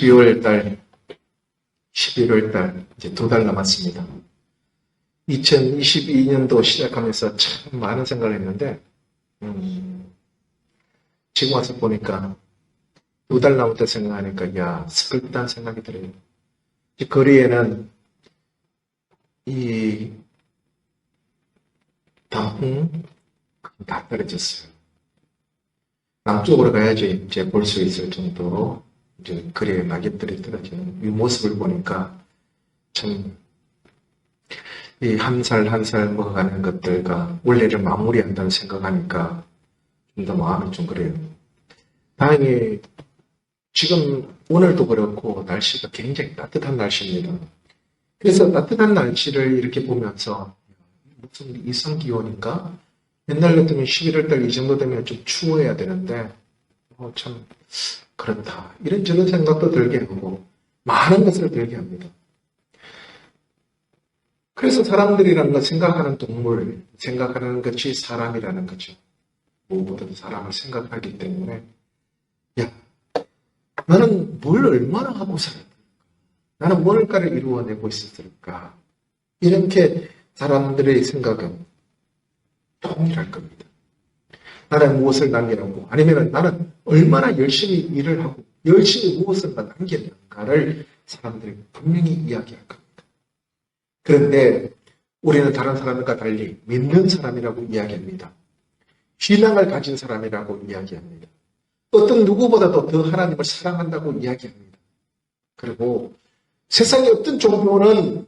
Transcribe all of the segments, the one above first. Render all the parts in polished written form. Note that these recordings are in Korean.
12월 달, 11월 달, 이제 2달 남았습니다. 2022년도 시작하면서 참 많은 생각을 했는데, 지금 와서 보니까 2달 남았다 생각하니까, 야, 슬프다는 생각이 들어요. 거리에는 이 단풍 다 떨어졌어요. 남쪽으로 가야지 이제 볼 수 있을 정도로 이제 거리에 낙엽들이 떨어지는 이 모습을 보니까 참 이 한 살 한 살 먹어가는 것들과 원래를 마무리한다는 생각하니까 좀 더 마음이 좀 그래요. 다행히 지금 오늘도 그렇고 날씨가 굉장히 따뜻한 날씨입니다. 그래서 따뜻한 날씨를 이렇게 보면서 무슨 이상 기온인가? 옛날 같으면 11월 달 이 정도 되면 좀 추워야 되는데 참 그렇다. 이런저런 생각도 들게 하고 많은 것을 들게 합니다. 그래서 사람들이라는 것 생각하는 동물, 생각하는 것이 사람이라는 거죠. 무엇보다도 사람을 생각하기 때문에 야, 나는 뭘 얼마나 하고 살았을까? 나는 무엇가를 이루어내고 있었을까? 이렇게 사람들의 생각은 동일할 겁니다. 나는 무엇을 남겨놓고 아니면 나는 얼마나 열심히 일을 하고 열심히 무엇을 남겼는가를 사람들이 분명히 이야기할 겁니다. 그런데 우리는 다른 사람과 달리 믿는 사람이라고 이야기합니다. 신앙을 가진 사람이라고 이야기합니다. 어떤 누구보다도 더 하나님을 사랑한다고 이야기합니다. 그리고 세상의 어떤 종교는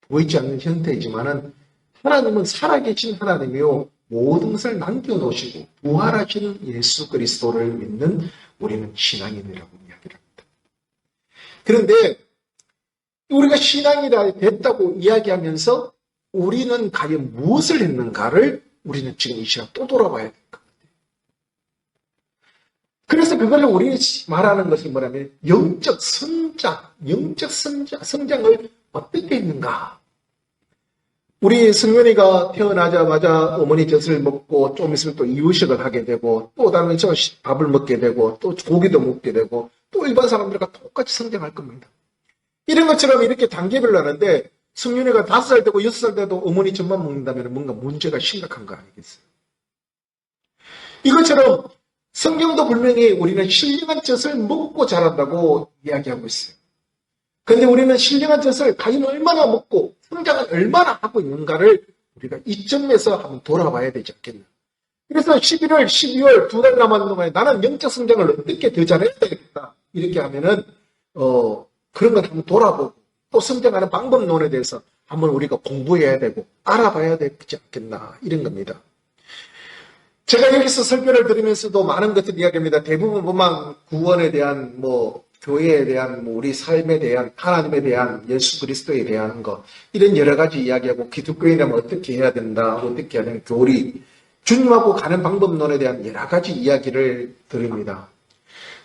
보이지 않는 형태이지만은 하나님은 살아계신 하나님이요 모든 것을 남겨놓으시고 부활하시는 예수 그리스도를 믿는 우리는 신앙인이라고 이야기를 합니다. 그런데 우리가 신앙이라 됐다고 이야기하면서 우리는 과연 무엇을 했는가를 우리는 지금 이 시간 또 돌아봐야 될 것 같아요. 그래서 그걸 우리 말하는 것이 뭐냐면 영적 성장을 어떻게 했는가. 우리 승윤이가 태어나자마자 어머니 젖을 먹고 좀 있으면 또 이유식을 하게 되고 또 다음에 밥을 먹게 되고 또 고기도 먹게 되고 또 일반 사람들과 똑같이 성장할 겁니다. 이런 것처럼 이렇게 단계별로 하는데 승윤이가 5살 되고 6살 돼도 어머니 젖만 먹는다면 뭔가 문제가 심각한 거 아니겠어요? 이것처럼 성경도 분명히 우리는 신령한 젖을 먹고 자란다고 이야기하고 있어요. 그런데 우리는 신령한 젖을 과연 얼마나 먹고 성장을 얼마나 하고 있는가를 우리가 이점에서 한번 돌아봐야 되지 않겠나. 그래서 11월, 12월 2달 남았는 동안에 나는 영적 성장을 어떻게 더 잘해야 되겠다. 이렇게 하면은 그런 걸 한번 돌아보고 또 성장하는 방법론에 대해서 한번 우리가 공부해야 되고 알아봐야 되지 않겠나 이런 겁니다. 제가 여기서 설교를 들으면서도 많은 것들을 이야기합니다. 대부분 보면 구원에 대한 교회에 대한 우리 삶에 대한 하나님에 대한 예수 그리스도에 대한 것 이런 여러 가지 이야기하고 기독교인이라면 어떻게 해야 된다 어떻게 해야 되는 교리 주님하고 가는 방법론에 대한 여러 가지 이야기를 드립니다.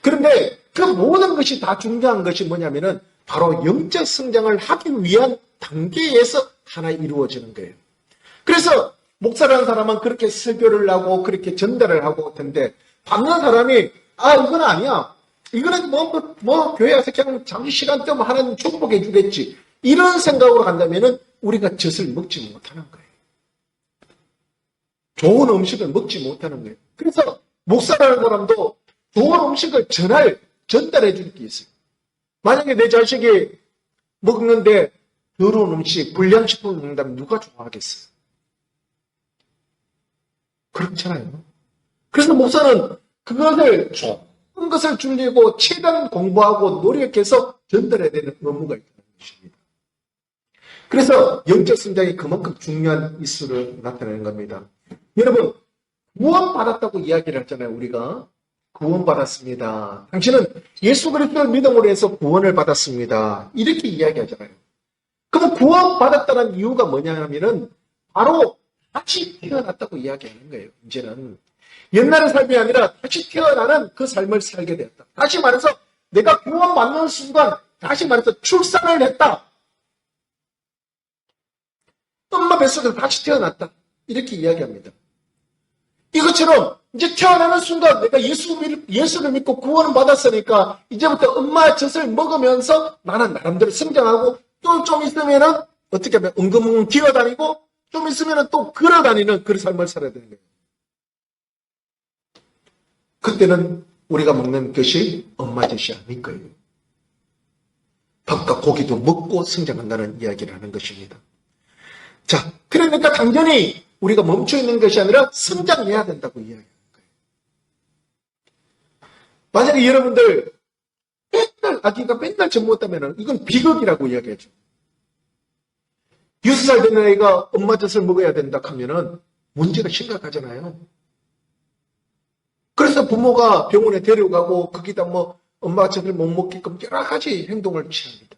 그런데 그 모든 것이 다 중요한 것이 뭐냐면은 바로 영적 성장을 하기 위한 단계에서 하나 이루어지는 거예요. 그래서 목사라는 사람은 그렇게 설교를 하고 그렇게 전달을 하고 텐데 받는 사람이 이건 아니야. 이거는 교회 와서 그냥 잠시 시간 때면 하나님 축복해 주겠지. 이런 생각으로 간다면은 우리가 젖을 먹지 못하는 거예요. 좋은 음식을 먹지 못하는 거예요. 그래서 목사라는 사람도 좋은 음식을 전달해 줄 게 있어요. 만약에 내 자식이 먹는데 더러운 음식, 불량식품을 먹는다면 누가 좋아하겠어요? 그렇잖아요. 그래서 목사는 그것을 좋은 것을 줄이고 최대한 공부하고 노력해서 전달해야 되는 의무가 있다는 것입니다. 그래서 영적 성장이 그만큼 중요한 이슈를 나타내는 겁니다. 여러분, 구원받았다고 이야기를 했잖아요. 우리가 구원받았습니다. 당신은 예수 그리스도를 믿음으로 해서 구원을 받았습니다. 이렇게 이야기하잖아요. 그럼 구원받았다는 이유가 뭐냐면은 바로 다시 태어났다고 이야기하는 거예요. 이제는 옛날의 삶이 아니라 다시 태어나는 그 삶을 살게 되었다. 다시 말해서 내가 구원받는 순간 다시 말해서 출산을 했다. 엄마 뱃속에서 다시 태어났다. 이렇게 이야기합니다. 이것처럼 이제 태어나는 순간 내가 예수를 믿고 구원을 받았으니까 이제부터 엄마의 젖을 먹으면서 나는 나름대로 성장하고 또 좀 있으면은 어떻게 하면 엉금엉금 기어다니고 좀 있으면은 또 걸어다니는 그런 삶을 살아야 되는 거예요. 그때는 우리가 먹는 것이 엄마 젖이 아닐 거예요. 밥과 고기도 먹고 성장한다는 이야기를 하는 것입니다. 자, 그러니까 당연히 우리가 멈춰있는 것이 아니라 성장해야 된다고 이야기하는 거예요. 만약에 여러분들 맨날 아기가 맨날 젖 먹었다면 이건 비극이라고 이야기하죠. 6살 된 아이가 엄마 젖을 먹어야 된다 하면은 문제가 심각하잖아요. 그래서 부모가 병원에 데려가고 거기다 뭐 엄마 젖을 못 먹게끔 여러 가지 행동을 취합니다.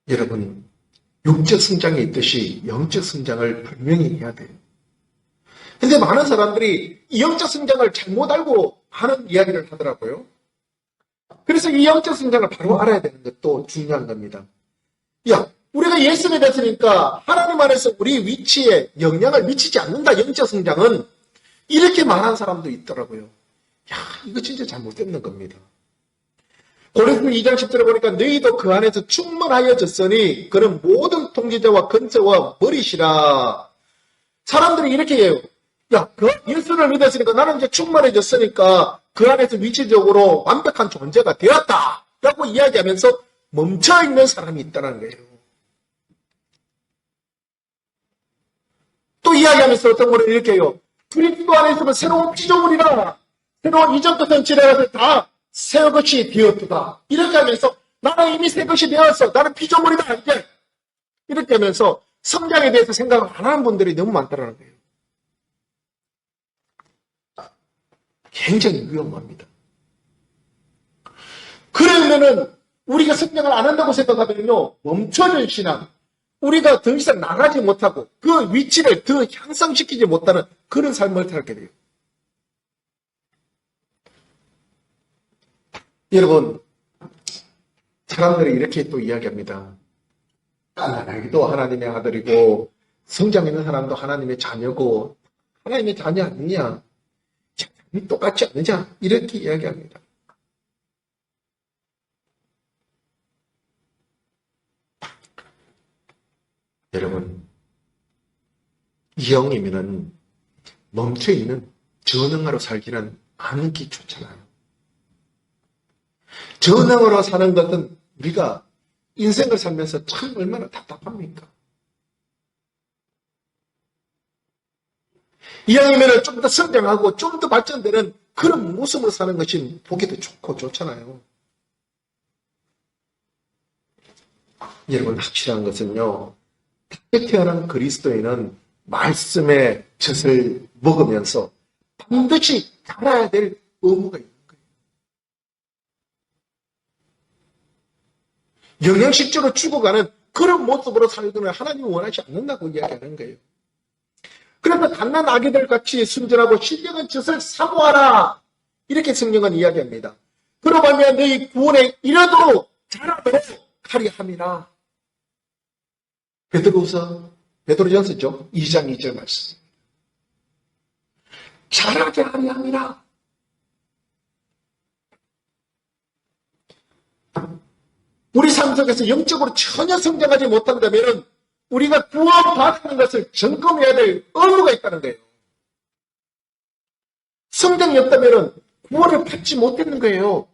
여러분, 육적 성장이 있듯이 영적 성장을 분명히 해야 돼요. 근데 많은 사람들이 이 영적 성장을 잘못 알고 하는 이야기를 하더라고요. 그래서 이 영적 성장을 바로 알아야 되는 것도 중요한 겁니다. 야, 우리가 예수 믿었으니까 하나님 안에서 우리 위치에 영향을 미치지 않는다, 영적 성장은. 이렇게 말하는 사람도 있더라고요. 야, 이거 진짜 잘못됐는 겁니다. 고린도 2장 10절에 보니까 너희도 그 안에서 충만하여졌으니 그는 모든 통제자와 근처와 머리시라. 사람들이 이렇게 해요. 야, 그 예수를 믿었으니까 나는 이제 충만해졌으니까 그 안에서 위치적으로 완벽한 존재가 되었다 라고 이야기하면서 멈춰있는 사람이 있다는 거예요. 또 이야기하면서 어떤 분은 이렇게 해요. 그리스도 안에 있으면 새로운 피조물이라. 새로운 이전 것은 지나가서 다 새 것이 되었다. 이렇게 하면서 나는 이미 새 것이 되었어. 나는 피조물이다. 이제 이렇게 하면서 성장에 대해서 생각을 안 하는 분들이 너무 많다는 거예요. 굉장히 위험합니다. 그러면은 우리가 성장을 안 한다고 생각하면요, 멈춰진 신앙, 우리가 더 이상 나가지 못하고 그 위치를 더 향상시키지 못하는 그런 삶을 살게 돼요. 여러분, 사람들이 이렇게 또 이야기합니다. 가난하기도 하나님의 아들이고 성장 있는 사람도 하나님의 자녀고 하나님의 자녀 아니냐? 똑같지 않느냐? 이렇게 이야기합니다. 여러분, 영이면은 멈춰있는 전능하로 살기는 않기 좋잖아요. 전능으로 사는 것은 우리가 인생을 살면서 참 얼마나 답답합니까? 이왕이면 좀 더 성장하고 좀 더 발전되는 그런 모습으로 사는 것이 보기도 좋고 좋잖아요. 여러분, 확실한 것은요, 다시 태어난 그리스도인은 말씀의 젖을 먹으면서 반드시 자라야 될 의무가 있는 거예요. 영양식적으로 죽어가는 그런 모습으로 살기는 하나님이 원하지 않는다고 이야기하는 거예요. 그래서 갓난 아기들 같이 순전하고 신령한 젖을 사모하라. 이렇게 성경은 이야기합니다. 그러면 너희 구원에 이르도록 자라도록 하리 함이라. 베드로전서죠. 2장 2절 말씀. 자라게 하리 함이라. 우리 삶 속에서 영적으로 전혀 성장하지 못한다면 우리가 구원받는 것을 점검해야 될 의무가 있다는 거예요. 성장이 없다면 구원을 받지 못했는 거예요.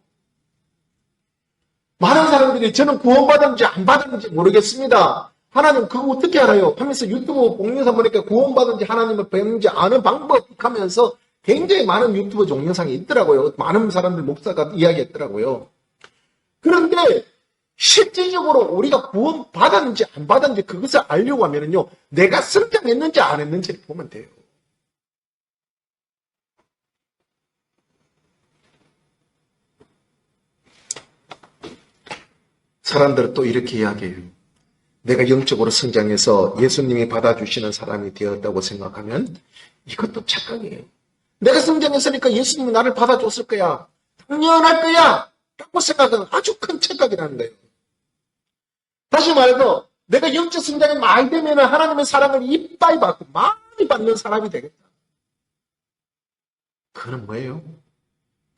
많은 사람들이 저는 구원받았는지 안 받았는지 모르겠습니다. 하나님 그거 어떻게 알아요? 하면서 유튜브 동영상 보니까 구원받은지 하나님을 뵙는지 아는 방법 하면서 굉장히 많은 유튜브 동영상이 있더라고요. 많은 사람들 목사가 이야기했더라고요. 그런데 실질적으로 우리가 구원받았는지 안 받았는지 그것을 알려고 하면요, 내가 성장했는지 안 했는지를 보면 돼요. 사람들은 또 이렇게 이야기해요. 내가 영적으로 성장해서 예수님이 받아주시는 사람이 되었다고 생각하면 이것도 착각이에요. 내가 성장했으니까 예수님이 나를 받아줬을 거야. 당연할 거야. 라고 생각하는 아주 큰 착각이라는 거예요. 다시 말해서 내가 영적 성장이 많이 되면 하나님의 사랑을 이빠이 받고 많이 많이 받는 사람이 되겠다. 그건 뭐예요?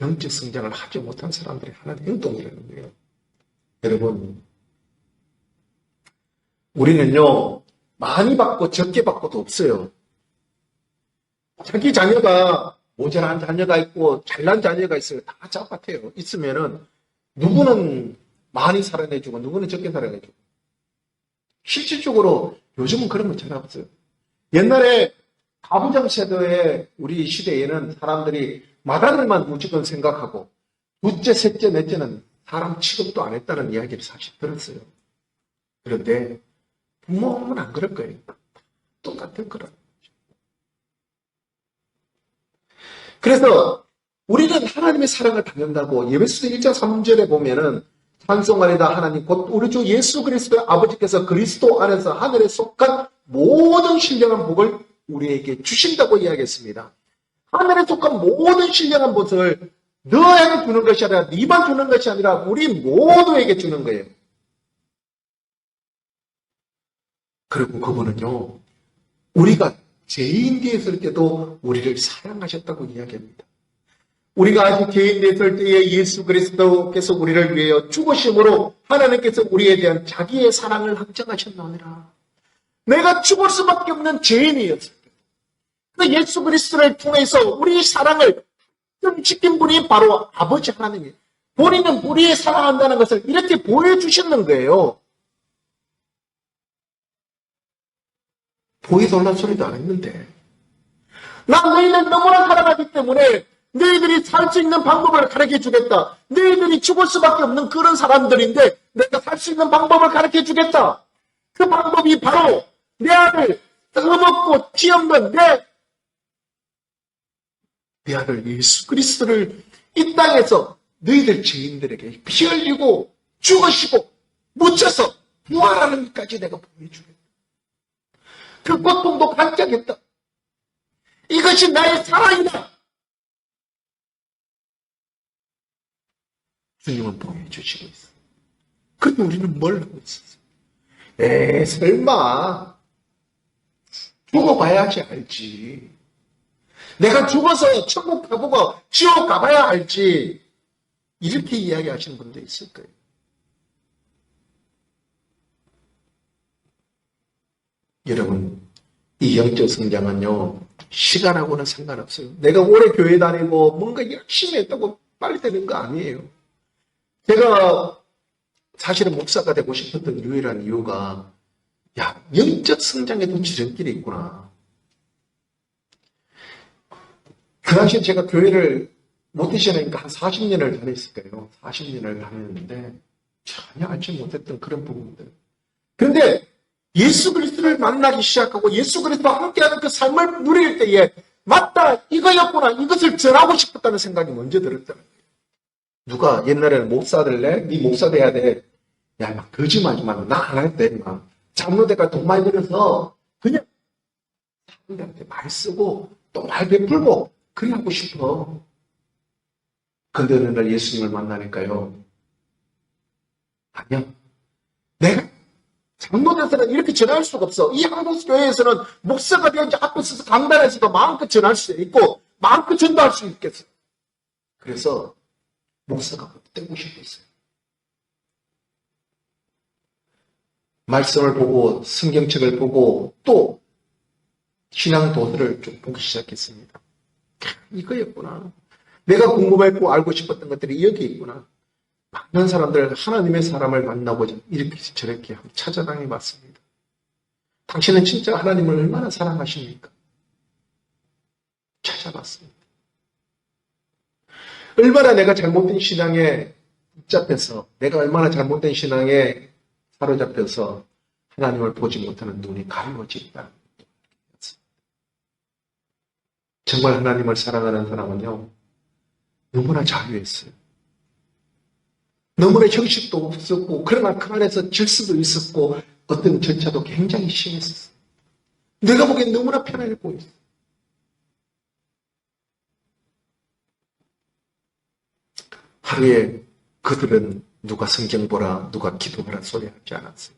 영적 성장을 하지 못한 사람들의 하나의 행동이라는 거예요. 여러분, 우리는요, 많이 받고 적게 받고도 없어요. 자기 자녀가 모자란 자녀가 있고 잘난 자녀가 있어요. 다 똑같아요. 있으면은 누구는 많이 살아내주고 누구는 적게 살아내주고. 실질적으로 요즘은 그런 거 잘 없어요. 옛날에 가부장 세대의 우리 시대에는 사람들이 마다들만 무조건 생각하고 둘째, 셋째, 넷째는 사람 취급도 안 했다는 이야기를 사실 들었어요. 그런데 부모는 안 그럴 거예요. 똑같은 거라. 그래서 우리는 하나님의 사랑을 받는다고 예배서 1장 3절에 보면은 찬송하리다 하나님 곧 우리 주 예수 그리스도의 아버지께서 그리스도 안에서 하늘에 속한 모든 신령한 복을 우리에게 주신다고 이야기했습니다. 하늘에 속한 모든 신령한 복을 너에게 주는 것이 아니라 네만 주는 것이 아니라 우리 모두에게 주는 거예요. 그리고 그분은요, 우리가 죄인 되었을 때도 우리를 사랑하셨다고 이야기합니다. 우리가 아직 죄인 되었을 때에 예수 그리스도께서 우리를 위하여 죽으심으로 하나님께서 우리에 대한 자기의 사랑을 확정하셨느니라. 내가 죽을 수밖에 없는 죄인이었을 때 그 예수 그리스도를 통해서 우리의 사랑을 확정시킨 분이 바로 아버지 하나님이에요. 본인은 우리의 사랑한다는 것을 이렇게 보여주셨는 거예요. 보기 놀란 소리도 안 했는데 난 너희를 너무나 사랑하기 때문에 너희들이 살 수 있는 방법을 가르쳐 주겠다. 너희들이 죽을 수밖에 없는 그런 사람들인데 내가 살 수 있는 방법을 가르쳐 주겠다. 그 방법이 바로 내 아들 떠먹고 피 없는 내 아들 예수 그리스도를 이 땅에서 너희들 죄인들에게 피 흘리고 죽으시고 묻혀서 부활하는 것까지 내가 보여주겠다. 그 고통도 간직했다. 이것이 나의 사랑이다. 주님은 보여주시고 있어. 그런데 우리는 뭘 하고 있었어요? 설마 죽어봐야지 알지. 내가 죽어서 천국 가보고 지옥 가봐야 알지. 이렇게 이야기하시는 분도 있을 거예요. 여러분, 이 영적 성장은요, 시간하고는 상관없어요. 내가 오래 교회 다니고 뭔가 열심히 했다고 빨리 되는 거 아니에요. 제가 사실은 목사가 되고 싶었던 유일한 이유가, 영적 성장에도 지름길이 있구나. 그 당시에 제가 교회를 못 되시니까 한 40년을 다녔을 거예요. 40년을 다녔는데 전혀 알지 못했던 그런 부분들. 그런데 예수 그리스도를 만나기 시작하고 예수 그리스도와 함께하는 그 삶을 누릴 때에 맞다, 이거였구나, 이것을 전하고 싶었다는 생각이 먼저 들었다는 거예요. 누가 옛날에는 목사 될래? 네 목사 돼야 돼. 야, 막 거짓말하지 마. 나 안 할 때, 막 장로대가 돈 많이 들여서 그냥 사람들한테 말 쓰고 또 말 베풀고 그래 하고 싶어. 근데 어느 날 예수님을 만나니까요. 아니야. 내가 장로대에서는 이렇게 전할 수가 없어. 이 한국 교회에서는 목사가 되어 이제 앞에 서서 강단에서도 마음껏 전할 수 있고 마음껏 전도할 수 있겠어. 그래서 목사가 되고 싶었어요. 말씀을 보고 성경책을 보고 또 신앙 도서를 좀 보기 시작했습니다. 이거였구나. 내가 궁금했고 알고 싶었던 것들이 여기 있구나. 많은 사람들 하나님의 사람을 만나보자 이렇게 저렇게 찾아다니 봤습니다. 당신은 진짜 하나님을 얼마나 사랑하십니까? 찾아봤습니다. 얼마나 내가 잘못된 신앙에 붙잡혀서 내가 얼마나 잘못된 신앙에 사로잡혀서 하나님을 보지 못하는 눈이 가려워졌다. 정말 하나님을 사랑하는 사람은요, 너무나 자유했어요. 너무나 형식도 없었고, 그러나 그 안에서 질서도 있었고, 어떤 절차도 굉장히 심했었어요. 내가 보기엔 너무나 편안해 보였어요. 하루에 그들은 누가 성경 보라, 누가 기도하라 소리 하지 않았어요.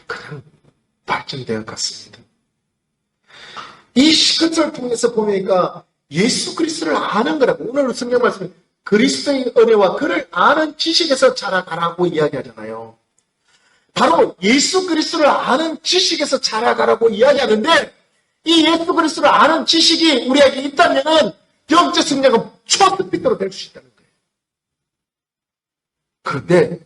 그냥 발전되어 갔습니다. 이 시컷을 통해서 보니까 예수 그리스도를 아는 거라고. 오늘 성경 말씀 그리스도의 은혜와 그를 아는 지식에서 자라가라고 이야기하잖아요. 바로 예수 그리스도를 아는 지식에서 자라가라고 이야기하는데 이 예수 그리스도를 아는 지식이 우리에게 있다면은 영적 성장은 초스피드로 될 수 있다는 거예요. 그런데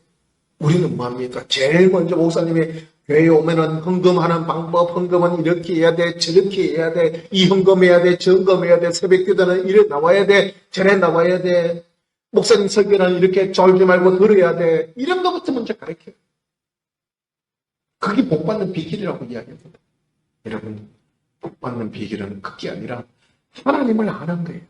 우리는 뭐합니까? 제일 먼저 목사님이 교회에 오면은 헌금하는 방법, 헌금은 이렇게 해야 돼, 저렇게 해야 돼, 이 헌금해야 돼, 저 헌금해야 돼, 새벽 기도는 이래 나와야 돼, 저래 나와야 돼, 목사님 설교는 이렇게 졸지 말고 들어야 돼. 이런 것부터 먼저 가르쳐요. 그게 복 받는 비결이라고 이야기합니다. 여러분, 복 받는 비결은 그게 아니라 하나님을 아는 거예요.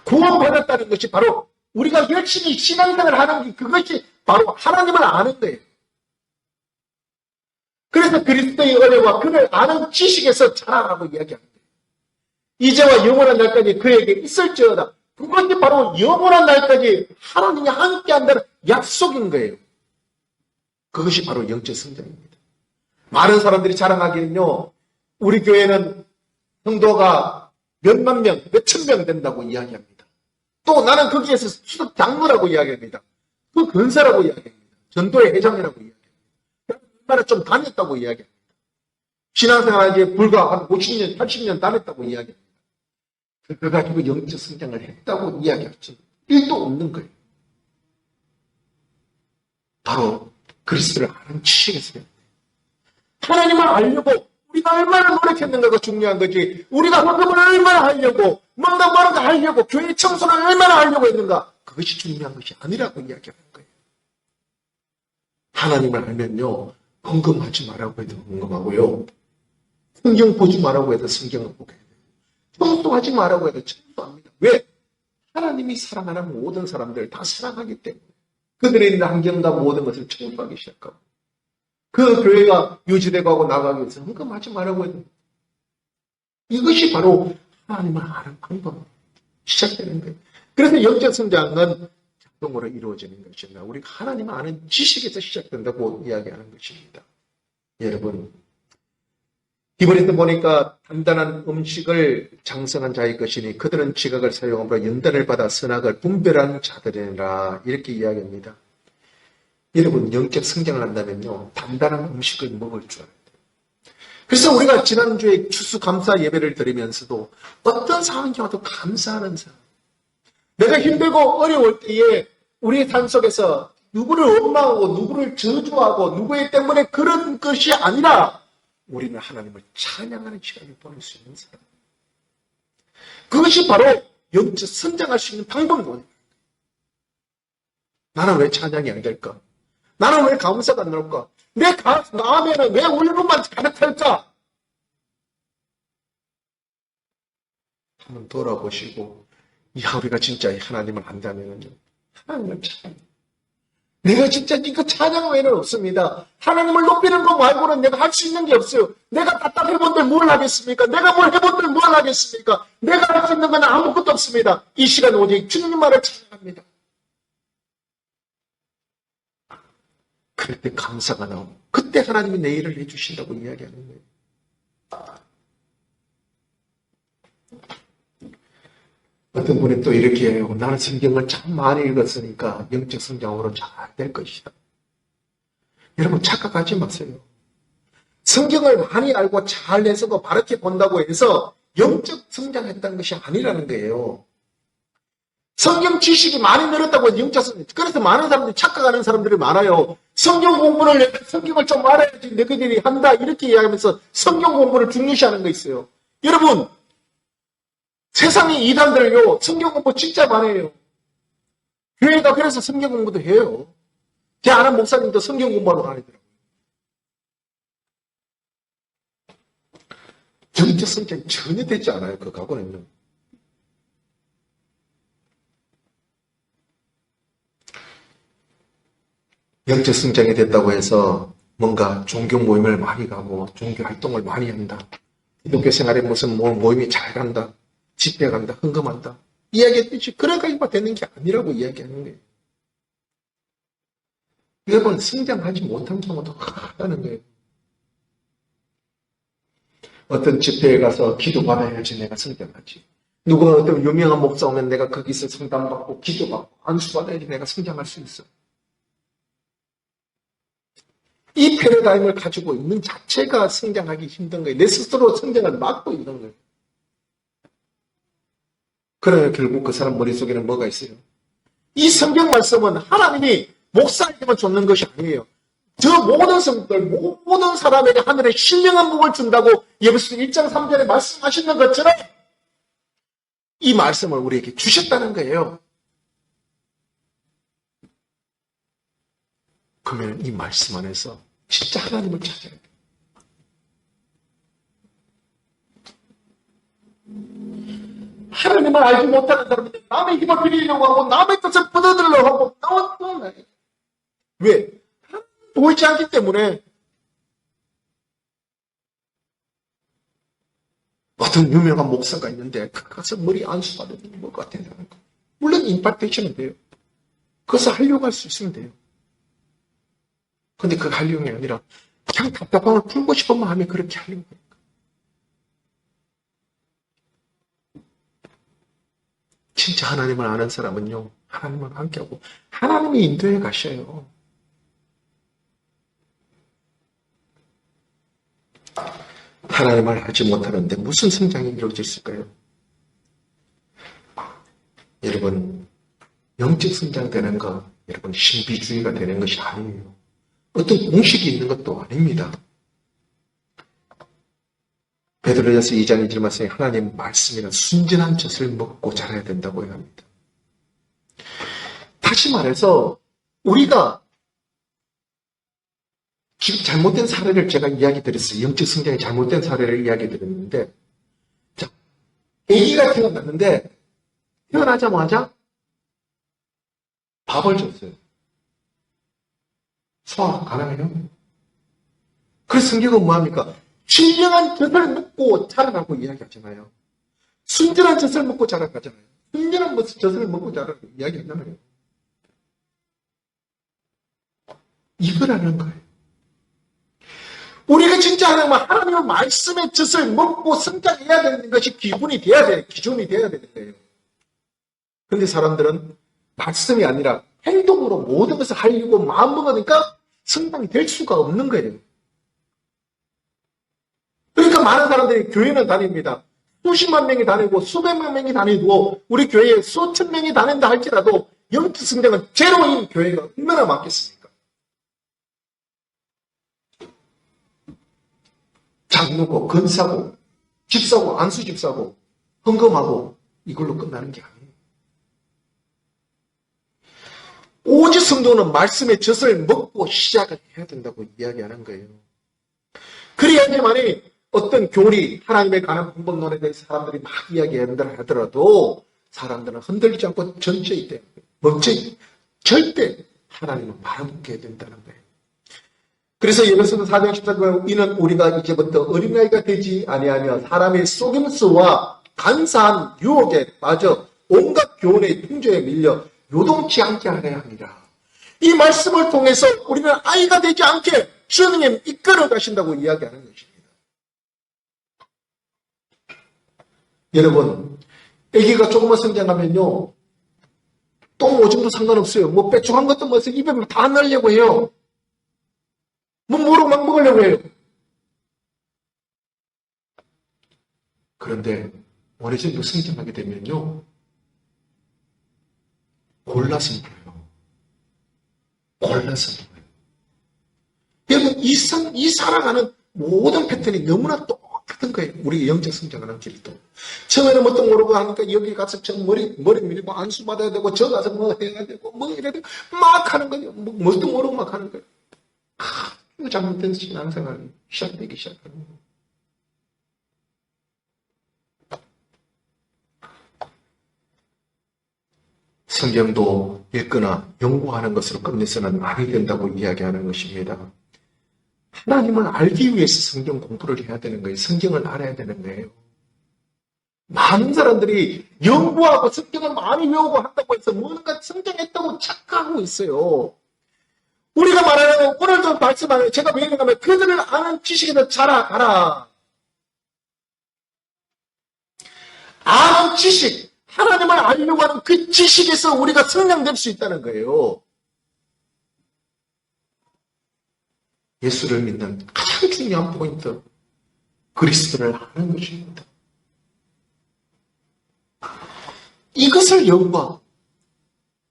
구원받았다는 것이 바로 우리가 열심히 신앙생활을 하는 게 그것이 바로 하나님을 아는 거예요. 그래서 그리스도의 은혜와 그를 아는 지식에서 자라라고 이야기합니다. 이제와 영원한 날까지 그에게 있을지어다. 그것이 바로 영원한 날까지 하나님이 함께한다는 약속인 거예요. 그것이 바로 영적 성장입니다. 많은 사람들이 자랑하기는요, 우리 교회는 성도가 몇만 명, 몇천 명 된다고 이야기합니다. 또 나는 거기에서 수석 장로라고 이야기합니다. 그 근사라고 이야기합니다. 전도의 회장이라고 이야기합니다. 얼마나 좀 다녔다고 이야기합니다. 신앙생활에 불과 한 50년, 80년 다녔다고 이야기합니다. 그거 가지고 영적 성장을 했다고 이야기하지 일도 없는 거예요. 바로 그리스도를 아는 지식에서요. 하나님을 알려고 우리가 얼마나 노력했는가가 중요한 거지. 우리가 헌금을 얼마나 하려고, 뭔가 하려고, 교회 청소를 얼마나 하려고 했는가. 그것이 중요한 것이 아니라고 이야기하는 거예요. 하나님을 알면요, 헌금하지 말라고 해도 헌금하고요, 성경 보지 말라고 해도 성경을 보게 돼요. 청소하지 말라고 해도 청소합니다. 왜? 하나님이 사랑하는 모든 사람들 다 사랑하기 때문에 그들의 있는 환경과 모든 것을 청소하기 시작하고 그 교회가 유지되고 하고 나가기 위해서 헌금하지 말라고 해도 이것이 바로 하나님을 아는 방법 시작되는 거예요. 그래서 영적 성장은 작동으로 이루어지는 것입니다. 우리가 하나님을 아는 지식에서 시작된다고 이야기하는 것입니다. 여러분, 히브리서 보니까 단단한 음식을 장성한 자의 것이니 그들은 지각을 사용함으로 연단을 받아 선악을 분별하는 자들이라 이렇게 이야기합니다. 여러분, 영적 성장을 한다면요, 단단한 음식을 먹을 줄 알아야 돼요. 그래서 우리가 지난주에 추수감사 예배를 드리면서도 어떤 상황이 와도 감사하는 사람, 내가 힘들고 어려울 때에 우리의 삶 속에서 누구를 원망하고 누구를 저주하고 누구의 때문에 그런 것이 아니라 우리는 하나님을 찬양하는 시간을 보낼 수 있는 사람. 그것이 바로 영적 성장할 수 있는 방법이거든요. 나는 왜 찬양이 안 될까? 나는 왜 감사가 안 나올까? 내 마음에는 왜 울분만 가득할까? 한번 돌아보시고, 우리가 진짜 하나님을 안다면요, 하나님을 찬양. 내가 진짜 이거 찬양 외에는 없습니다. 하나님을 높이는 것 말고는 내가 할 수 있는 게 없어요. 내가 답답해본들 뭘 하겠습니까? 내가 뭘 해본들 뭘 하겠습니까? 내가 할 수 있는 건 아무것도 없습니다. 이 시간 오직 주님만을 찬양합니다. 그럴 때 감사가 나오고 그때 하나님이 내 일을 해주신다고 이야기하는 거예요. 어떤 분이 또 이렇게 해요. 나는 성경을 참 많이 읽었으니까 영적 성장으로 잘 될 것이다. 여러분, 착각하지 마세요. 성경을 많이 알고 잘 해석하고 바르게 본다고 해서 영적 성장했다는 것이 아니라는 거예요. 성경 지식이 많이 늘었다고 영적 성장. 그래서 많은 사람들이 착각하는 사람들이 많아요. 성경 공부를, 성경을 좀 알아야지 너희들이 한다 이렇게 이야기하면서 성경 공부를 중요시하는 거 있어요. 여러분, 세상의 이단들요, 성경 공부 진짜 많이 해요. 교회가 그래서 성경 공부도 해요. 제 아는 목사님도 성경 공부하러 다니더라고요. 영적 성장이 전혀 되지 않아요, 그 각오는요. 영적 성장이 됐다고 해서 뭔가 종교 모임을 많이 가고 종교 활동을 많이 한다. 기독교 생활에 무슨 모임이 잘 간다. 집회 간다. 헌금한다. 이야기했듯이 그래가지고 되는 게 아니라고 이야기하는 거예요. 여러분, 성장하지 못한 경우도 많다는 거예요. 어떤 집회에 가서 기도받아야지 내가 성장하지. 누가 어떤 유명한 목사 오면 내가 거기서 상담받고 기도받고 안수받아야지 내가 성장할 수 있어. 이 패러다임을 가지고 있는 자체가 성장하기 힘든 거예요. 내 스스로 성장을 막고 있는 거예요. 그러면 결국 그 사람 머릿속에는 뭐가 있어요? 이 성경 말씀은 하나님이 목사에게만 줬는 것이 아니에요. 저 모든 성들, 모든 사람에게 하늘에 신령한 복을 준다고 예배서 1장 3절에 말씀하시는 것처럼 이 말씀을 우리에게 주셨다는 거예요. 그러면 이 말씀 안에서 진짜 하나님을 찾아야 돼요. 하나님을 알지 못하는 사람은 남의 힘을 빌리려고 하고 남의 뜻을 부어들려고 하고 나와. 왜? 보이지 않기 때문에. 어떤 유명한 목사가 있는데 가서 머리 안수받으면 뭐 같아요. 물론 임파테이션은 돼요. 그것을 하려고 할 수 있으면 돼요. 근데 그거 하려는 게 아니라 그냥 답답함을 풀고 싶은 마음에 그렇게 하려는 거예요. 진짜 하나님을 아는 사람은요, 하나님을 함께하고 하나님이 인도해 가셔요. 하나님을 알지 못하는데 무슨 성장이 이루어질 수 있을까요? 여러분, 영적 성장되는 거, 여러분 신비주의가 되는 것이 아니에요. 어떤 공식이 있는 것도 아닙니다. 베드로전서 2장 2절 말씀에 하나님 말씀이란 순전한 젖을 먹고 자라야 된다고 합니다. 다시 말해서 우리가 지금 잘못된 사례를 제가 이야기 드렸어요. 영적 성장이 잘못된 사례를 이야기 드렸는데, 자, 아기가 태어났는데 태어나자마자 밥을 줬어요. 소화 가능해요? 그래서 성경은 뭐합니까? 신령한 젖을 먹고 자라라고 이야기하잖아요. 순전한 젖을 먹고 자라가잖아요. 순전한 젖을 먹고 자라라고 이야기하잖아요. 이거라는 거예요. 우리가 진짜 하나님의 말씀의 젖을 먹고 성장해야 되는 것이 기준이 돼야 되는 거예요. 그런데 사람들은 말씀이 아니라 행동으로 모든 것을 하려고 마음먹으니까 성장이 될 수가 없는 거예요. 그러니까 많은 사람들이 교회는 다닙니다. 수십만 명이 다니고 수백만 명이 다니고 우리 교회에 수천 명이 다닌다 할지라도 영적 성장은 제로인 교회가 얼마나 많겠습니까? 장로고 건사고 집사고 안수집사고 헌금하고 이걸로 끝나는 게 아니에요. 오직 성도는 말씀의 젖을 먹고 시작을 해야 된다고 이야기하는 거예요. 그래야지만이 어떤 교리, 하나님에 관한 방법론에 대해서 사람들이 막 이야기한다 하더라도 사람들은 흔들리지 않고 전체에 대해 멋지게 절대 하나님을 바라보게 해야 된다는 거예요. 그래서 예배서 4장 14절 이는 우리가 이제부터 어린아이가 되지 아니하며 사람의 속임수와 간사한 유혹에 빠져 온갖 교훈의 풍조에 밀려 요동치 않게 하려 합니다. 이 말씀을 통해서 우리는 아이가 되지 않게 주님이 이끌어 가신다고 이야기하는 것입니다. 여러분, 아기가 조금만 성장하면요, 똥 오줌도 상관없어요. 뭐 빼쭉한 것도 뭐서 입에 다 넣으려고 해요. 뭐 모르고 막 먹으려고 해요. 그런데 어느 정도 성장하게 되면요, 골라서 먹어요. 골라서 먹어요. 여러분, 이 살아가는 모든 패턴이 너무나 똑같은 거예요. 우리 영적 성장하는 길도. 처음에는 뭣도 모르고 하니까 여기 가서 저 머리 밀고 안수 받아야 되고 저 가서 뭐 해야 되고 뭐 이래야 되고 막 하는 거예요. 뭣도 모르고 막 하는 거예요. 이거 잘못된 신앙생활이 시작되기 시작하는 거예요. 성경도 읽거나 연구하는 것으로 끝내서는 안 된다고 이야기하는 것입니다. 하나님을 알기 위해서 성경 공부를 해야 되는 거예요. 성경을 알아야 되는 거예요. 많은 사람들이 연구하고 성경을 많이 외우고 한다고 해서 뭔가 성장했다고 착각하고 있어요. 우리가 말하는 오늘도 말씀하는 제가 왜 그러냐면 그들을 아는 지식에서 자라가라. 아는 지식, 하나님을 알려고 하는 그 지식에서 우리가 성장될 수 있다는 거예요. 예수를 믿는 가장 중요한 포인트, 그리스도를 아는 것입니다. 이것을 연구하고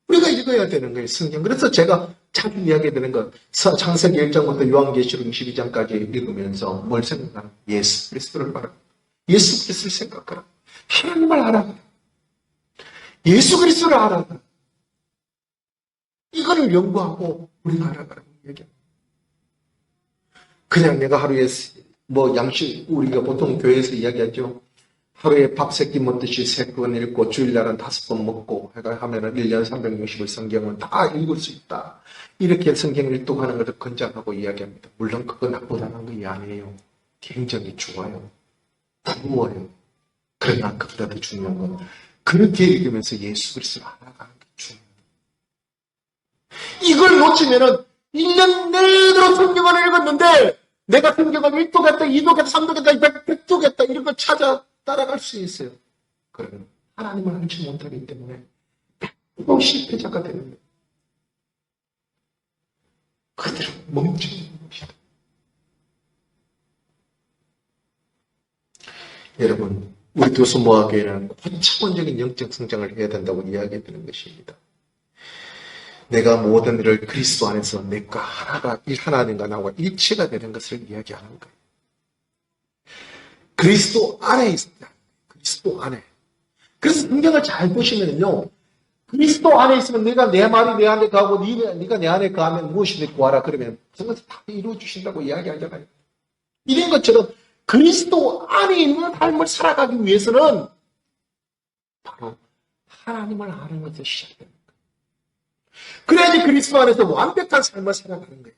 우리가 읽어야 되는 거예요, 성경. 그래서 제가 자주 이야기드리는 것, 창세기 1장부터 요한계시록 22장까지 읽으면서 뭘 생각하나? 예수 그리스도를 바라. 예수 그리스도를 생각하라. 하나님을 알아라. 예수 그리스도를 알아라. 이거를 연구하고 우리가 알아가라고 얘기합니다. 그냥 내가 하루에 양식, 우리가 보통 교회에서 이야기하죠. 하루에 밥 3끼 먹듯이 3권 읽고 주일날은 5번 먹고 하면은 1년 360일 성경은 다 읽을 수 있다. 이렇게 성경을 읽독하는 것을 권장하고 이야기합니다. 물론 그거 나쁘다는 게 아니에요. 굉장히 좋아요. 부러워요. 그러나 그보다 더 중요한 건 그렇게 읽으면서 예수 그리스도를 알아가는 게 중요해요. 이걸 놓치면은 1년 내도록 성경을 읽었는데 내가 성경을 1독했다, 2독했다, 3독했다, 100독했다 이런 거 찾아 따라갈 수 있어요. 그러면 하나님을 알지 못하기 때문에 또 실패자가 되는 거예요. 그대로 멈추는 것이다. 여러분, 우리 도수모아교회는 고차원적인 영적 성장을 해야 된다고 이야기해드리는 것입니다. 내가 모든 일을 그리스도 안에서 내가 하나님과 나와 일치가 되는 것을 이야기하는 거예요. 그리스도 안에 있습니다. 그리스도 안에. 그래서 성경을 잘 보시면요. 그리스도 안에 있으면 내가 내 말이 내 안에 가고 네가 내 안에 가면 무엇이든 구하라 그러면 그런 것을 다 이루어 주신다고 이야기하잖아요. 이런 것처럼 그리스도 안에 있는 삶을 살아가기 위해서는 바로 하나님을 아는 것에서 시작됩니다. 그래야지 그리스도 안에서 완벽한 삶을 살아가는 거예요.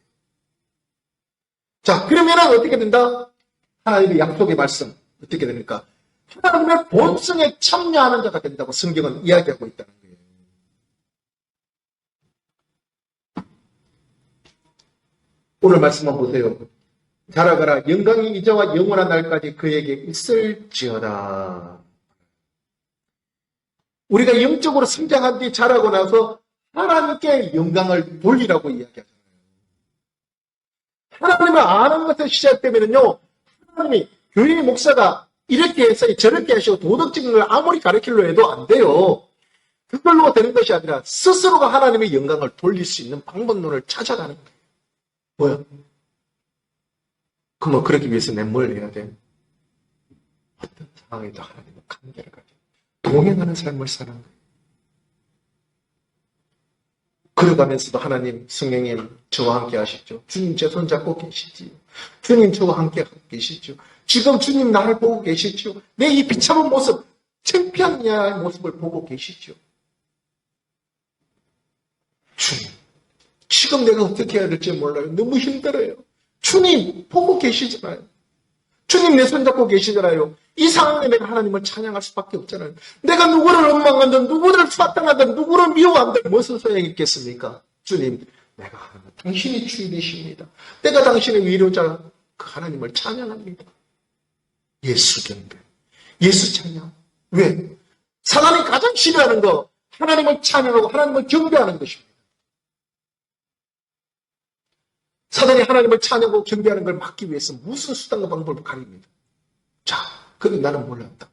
자, 그러면 어떻게 된다? 하나님의 약속의 말씀 어떻게 됩니까? 하나님의 본성에 참여하는 자가 된다고 성경은 이야기하고 있다는 거예요. 오늘 말씀만 보세요. 자라가라 영광이 이제와 영원한 날까지 그에게 있을지어다. 우리가 영적으로 성장한 뒤 자라고 나서 하나님께 영광을 돌리라고 이야기하잖아요. 하나님을 아는 것에 시작되면요, 하나님이 교회 목사가 이렇게 해서 저렇게 하시고 도덕적인 걸 아무리 가르치려 해도 안 돼요. 그걸로 되는 것이 아니라 스스로가 하나님의 영광을 돌릴 수 있는 방법론을 찾아가는 거예요. 뭐야? 그럼 그러기 위해서 내가 뭘 해야 돼? 어떤 상황에도 하나님과 관계를 가져 동행하는 삶을 사는 거예요. 걸어가면서도 하나님, 성령님 저와 함께 하시죠. 주님 제 손 잡고 계시지요. 주님 저와 함께 하고 계시죠. 지금 주님 나를 보고 계시죠. 내 이 비참한 모습, 창피한 야 모습을 보고 계시죠. 주님, 지금 내가 어떻게 해야 될지 몰라요. 너무 힘들어요. 주님 보고 계시잖아요. 주님 내 손 잡고 계시잖아요. 이 상황에 내가 하나님을 찬양할 수밖에 없잖아요. 내가 누구를 원망한든 누구를 사탕하든 누구를 미워한든 무슨 소용이 있겠습니까? 주님, 내가 당신이 주인이십니다. 내가 당신의 위로자 그 하나님을 찬양합니다. 예수 경배, 예수 찬양. 왜? 사단이 가장 싫어하는 거 하나님을 찬양하고 하나님을 경배하는 것입니다. 사단이 하나님을 찬양하고 경배하는 걸 막기 위해서 무슨 수단과 방법을 가립니다. 자, 그런데 나는 몰랐다.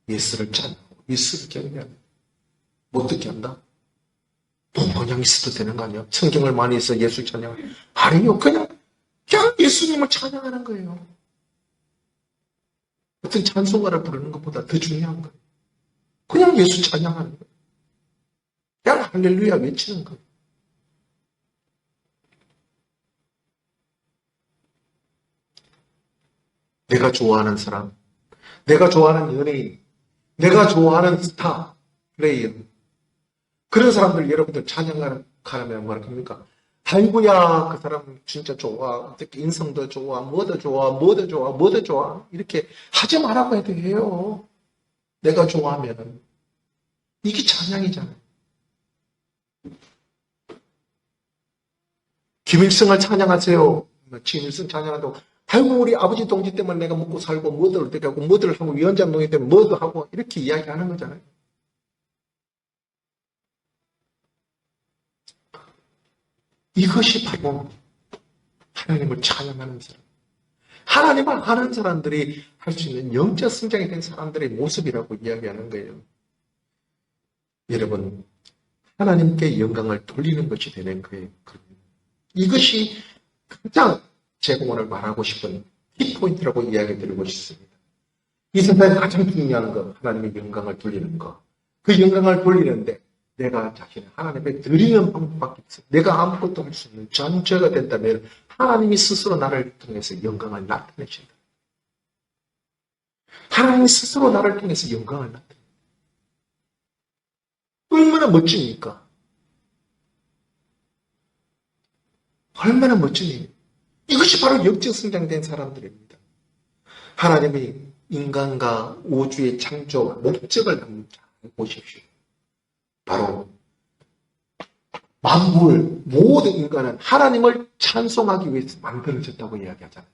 예수를 찬양하고 예수를 경배한다. 어떻게 한다? 돈 그냥 있어도 되는 거 아니야? 성경을 많이 해서 예수 찬양. 아니요, 그냥 예수님을 찬양하는 거예요. 어떤 찬송가를 부르는 것보다 더 중요한 거예요. 그냥 예수 찬양하는 거예요. 그냥 할렐루야 외치는 거예요. 내가 좋아하는 사람, 내가 좋아하는 연예인, 내가 좋아하는 스타, 플레이어. 그런 사람들 여러분들 찬양하면 뭐라 합니까? 아이고야, 그 사람 진짜 좋아. 어떻게 인성도 좋아, 뭐도 좋아, 뭐도 좋아, 뭐도 좋아. 이렇게 하지 말라고 해도 해요. 내가 좋아하면은. 이게 찬양이잖아요. 김일성을 찬양하세요. 김일성 찬양한다고 아이고 우리 아버지 동지 때문에 내가 먹고 살고 뭐들 어떻게 하고 뭐들 하고 위원장 동지 때문에 뭐도 하고 이렇게 이야기하는 거잖아요. 이것이 바로 하나님을 찬양하는 사람, 하나님을 아는 사람들이 할 수 있는 영적 성장이 된 사람들의 모습이라고 이야기하는 거예요. 여러분, 하나님께 영광을 돌리는 것이 되는 거예요. 이것이 가장 제가 오늘 말하고 싶은 키포인트라고 이야기 드리고 싶습니다. 이 세상에 가장 중요한 거, 하나님의 영광을 돌리는 거. 그 영광을 돌리는데 내가 자신을 하나님께 드리는 방법밖에 없어요. 내가 아무것도 할 수 없는 전처가 된다면 하나님이 스스로 나를 통해서 영광을 나타내신다. 하나님이 스스로 나를 통해서 영광을 나타낸다. 얼마나 멋집니까? 얼마나 멋진 일이에요. 이것이 바로 영적 성장된 사람들입니다. 하나님이 인간과 우주의 창조 목적을 한번 잘 보십시오. 바로 만물 모든 인간은 하나님을 찬송하기 위해서 만들어졌다고 이야기하잖아요.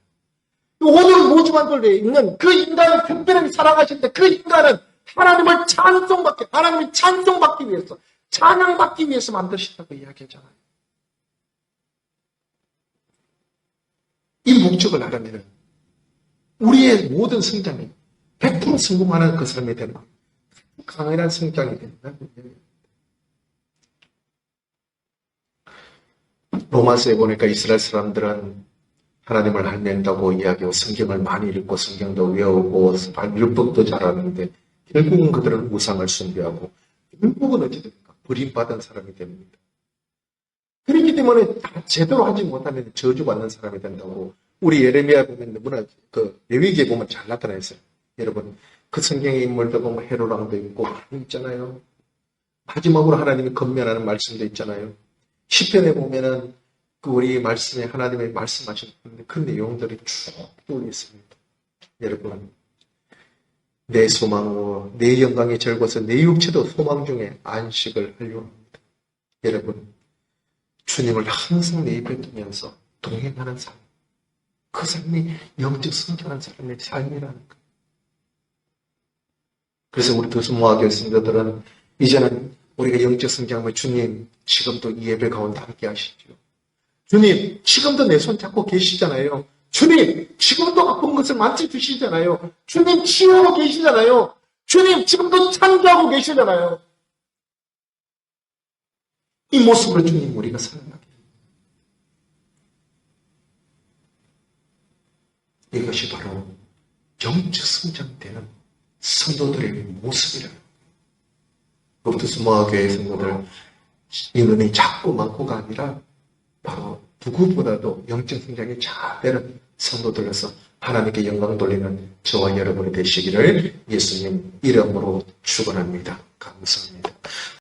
오늘은 뭐지 만들어 있는 그 인간을 특별히 사랑하시는데 그 인간은 하나님을 하나님이 찬송받기 위해서 찬양받기 위해서 만드셨다고 이야기하잖아요. 이 목적을 알면 우리의 모든 성장이 100% 성공하는 그 사람이 된다. 강인한 성장이 된다. 로마서에 보니까 이스라엘 사람들은 하나님을 알는다고 이야기하고 성경을 많이 읽고 성경도 외우고 율법도 잘하는데 결국은 그들은 우상을 숭배하고 결국은 어찌 됩니까? 버림받은 사람이 됩니다. 그렇기 때문에 다 제대로 하지 못하면 저주받는 사람이 된다고 우리 예레미야 보면 너무나 그 레위기에 보면 잘 나타나 있어요. 여러분 그 성경의 인물도 보면 헤로랑도 있고 많이 있잖아요. 마지막으로 하나님이 건면하는 말씀도 있잖아요. 시편에 보면은 그 우리 말씀에 하나님의 말씀하신 그 내용들이 쭉 떠 있습니다. 여러분 내 소망으로 내 영광이 절고서 내 육체도 소망 중에 안식을 하려고 합니다. 여러분 주님을 항상 내 입에 두면서 동행하는 삶, 그 삶이 영적 성장한 사람의 삶이라는 거예요. 그래서 우리 도수모아교회 성도들은 이제는 우리가 영적 성장하면 주님 지금도 이 예배 가운데 함께 하시죠. 주님 지금도 내 손 잡고 계시잖아요. 주님 지금도 아픈 것을 만져주시잖아요. 주님 치유하고 계시잖아요. 주님 지금도 창조하고 계시잖아요. 이 모습으로 주님 우리가 살아가게. 이것이 바로 영적 성장되는 성도들의 모습이라는 거예요. 도수모아교회 성도들 인원이 작고 많고가 아니라 바로 누구보다도 영적 성장이 잘 되는 성도들로서 하나님께 영광 돌리는 저와 여러분이 되시기를 예수님 이름으로 축원합니다. 감사합니다.